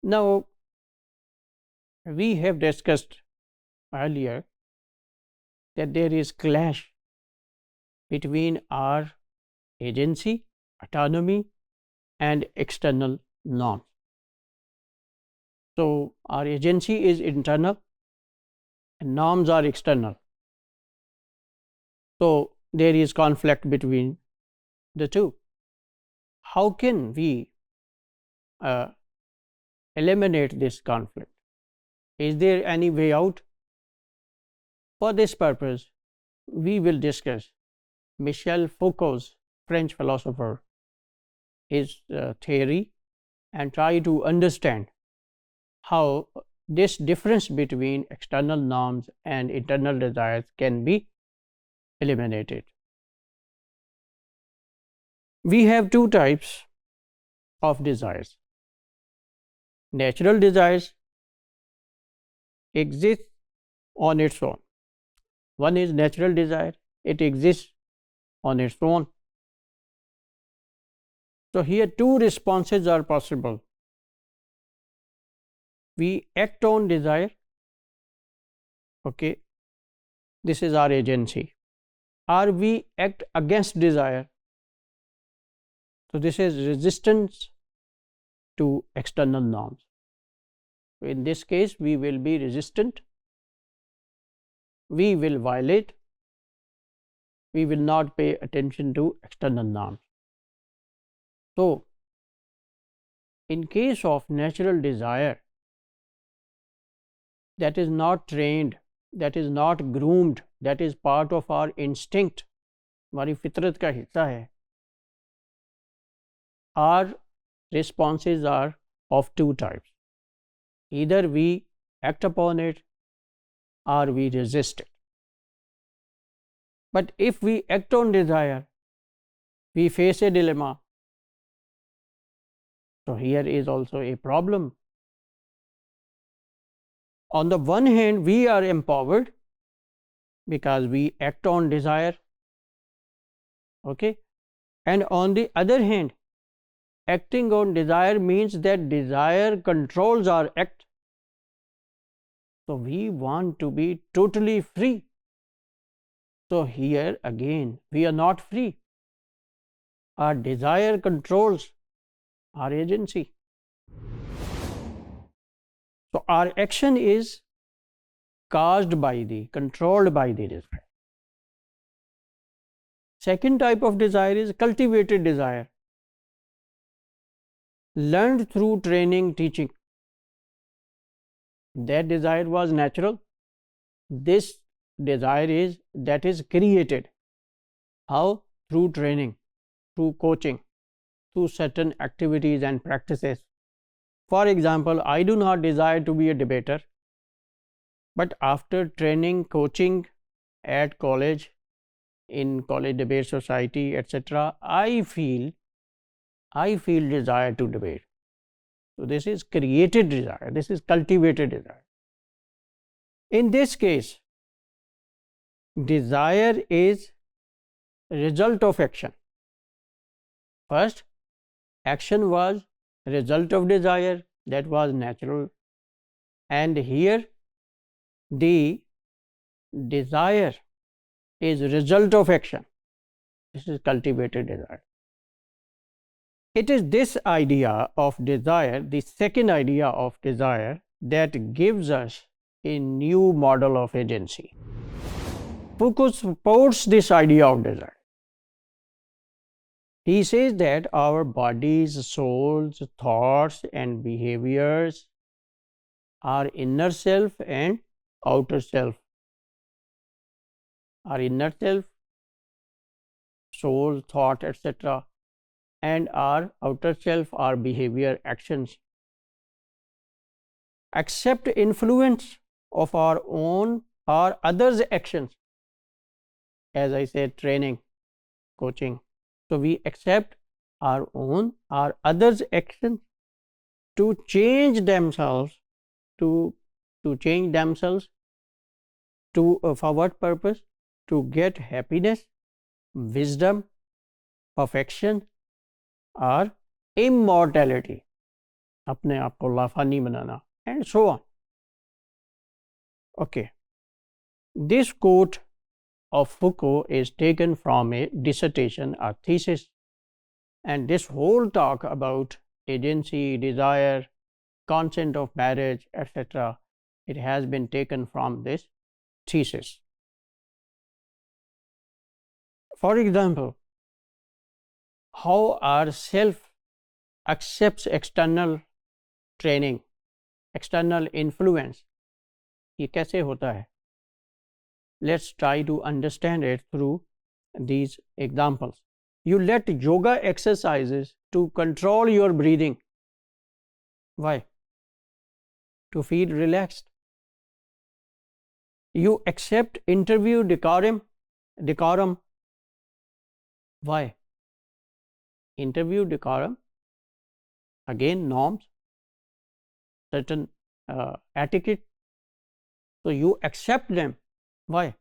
Now, we have discussed earlier that there is clash between our agency, autonomy, and external norms. So, our agency is internal and norms are external. So, there is conflict between the two. How can we eliminate this conflict? Is there any way out? For this purpose, we will discuss Michel Foucault's, French philosopher, his theory, and try to understand how this difference between external norms and internal desires can be eliminated. We have two types of desires. Natural desires exist on its own. One is natural desire, it exists on its own. So here two responses are possible. We act on desire, okay, this is our agency, or we act against desire. So this is resistance to external norms. In this case, we will be resistant, we will violate, we will not pay attention to external norms. So, in case of natural desire that is not trained, that is not groomed, that is part of our instinct, हमारी फितरत का हिस्सा है, our responses are of two types. Either we act upon it or we resist it. But if we act on desire, we face a dilemma. So here is also a problem. On the one hand, we are empowered because we act on desire, okay, and on the other hand, acting on desire means that desire controls our act. So we want to be totally free. So here again, we are not free. Our desire controls our agency. So our action is caused by controlled by the desire. Second type of desire is cultivated desire, learned through training, teaching. That desire was natural. This desire is created. How? Through training, through coaching, through certain activities and practices. For example, I do not desire to be a debater, but after training, coaching at college, in college debate society, etc., I feel desire to debate. So this is created desire, this is cultivated desire. In this case, desire is result of action. First, action was result of desire, that was natural, and here the desire is result of action. This is cultivated desire. It is this idea of desire, the second idea of desire, that gives us a new model of agency. Foucault supports this idea of desire. He says that our bodies, souls, thoughts, and behaviors are inner self and outer self. Our inner self, soul, thought, etc., and our outer self, our behavior, actions, accept influence of our own or others' actions. As I said, training, coaching. So we accept our own or others' actions to change themselves, to change themselves to for what purpose? To get happiness, wisdom, perfection, or immortality. अपने आप को लाफानी बनाना, and so on. Okay, this quote of Foucault is taken from a dissertation, a thesis, and this whole talk about agency, desire, consent of marriage, etc., it has been taken from this thesis. For example, how our self accepts external training, external influence, ये कैसे होता है? Let's try to understand it through these examples. You let yoga exercises to control your breathing. Why? To feel relaxed. You accept interview decorum. Why? Interview decorum, again norms, certain etiquette. So you accept them. Why?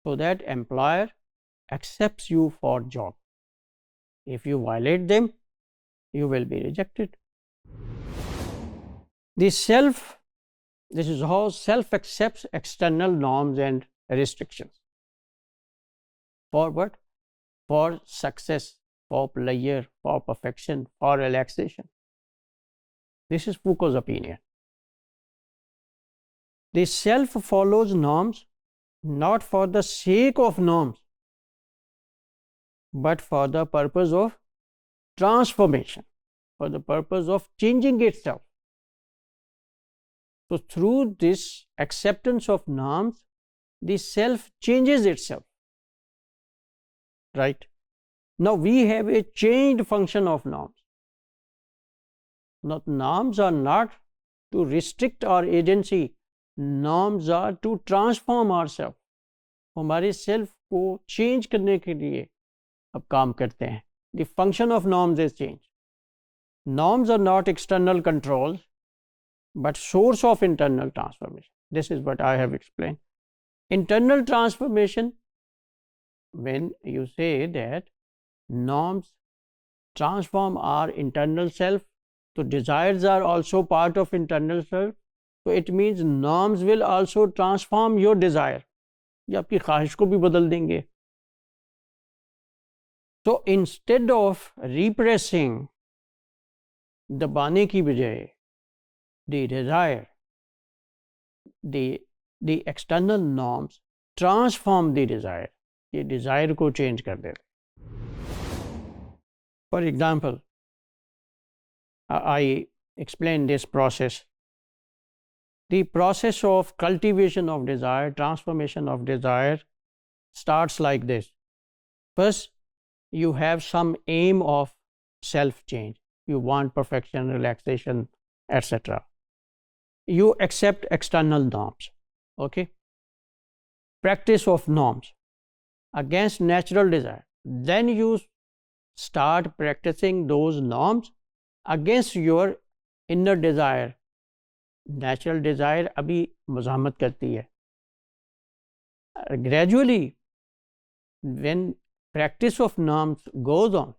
So that employer accepts you for job. If you violate them, you will be rejected. This is how self accepts external norms and restrictions. For what? For success, for pleasure, for perfection, for relaxation. This is Foucault's opinion. The self follows norms not for the sake of norms, but for the purpose of transformation, for the purpose of changing itself. So through this acceptance of norms, the self changes itself. Right? Now we have a changed function of norms. Now norms are not to restrict our agency. Norms are to transform ourselves. हमारे self को change करने के लिए अब काम करते हैं. The function of norms is change. Norms are not external controls, but source of internal transformation. This is what I have explained. Internal transformation, when you say that norms transform our internal self, so desires are also part of internal self. So it means norms will also transform your desire. ये आपकी ख्वाहिश को भी बदल देंगे. So instead of repressing दबाने की बजाय the desire, the external norms transform the desire. ये desire को change कर देते. For example, I explain this process. The process of cultivation of desire, transformation of desire starts like this. First, you have some aim of self-change. You want perfection, relaxation, etc. You accept external norms. Okay? Practice of norms against natural desire. Then you start practicing those norms against your inner desire. Natural desire अभी मज़ाहमत करती है. Gradually, when practice of norms goes on,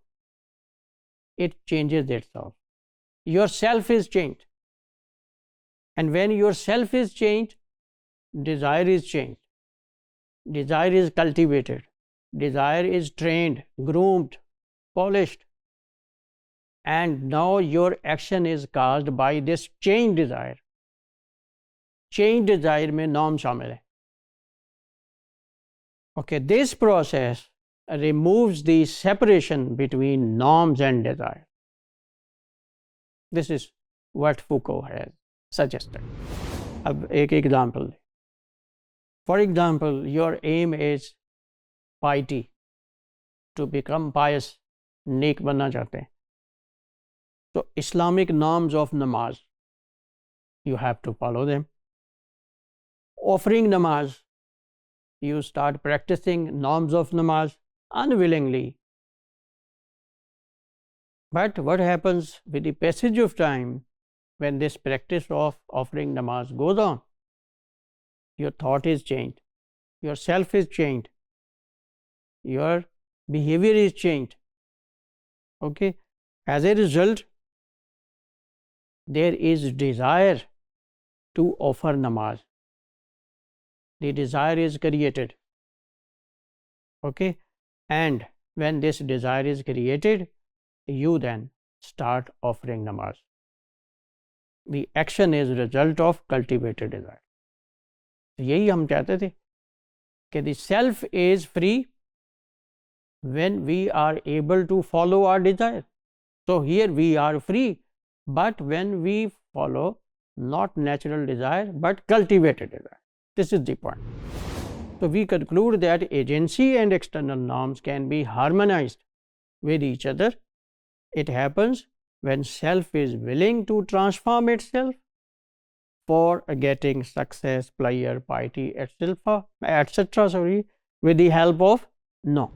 it changes itself. Your self is changed. And when your self is changed, desire is changed. Desire is cultivated. Desire is trained, groomed, polished. And now your action is caused by this changed desire. Changed desire में norm शामिल है. Okay, this process removes the separation between norms and desire. This is what Foucault has suggested. अब एक example. For example, your aim is piety, to become pious, नेक बनना चाहते हैं. So Islamic norms of namaz, you have to follow them. Offering namaz, you start practicing norms of namaz unwillingly. But what happens with the passage of time, when this practice of offering namaz goes on? Your thought is changed, your self is changed, your behavior is changed. Okay? As a result, there is desire to offer namaz. The desire is created. Okay, and when this desire is created, you then start offering namaz. The action is a result of cultivated desire. यही हम चाहते थे कि the self is free when we are able to follow our desire. So here we are free, but when we follow not natural desire but cultivated desire. This is the point. So we conclude that agency and external norms can be harmonized with each other. It happens when self is willing to transform itself for getting success, pleasure, piety, etc. with the help of no.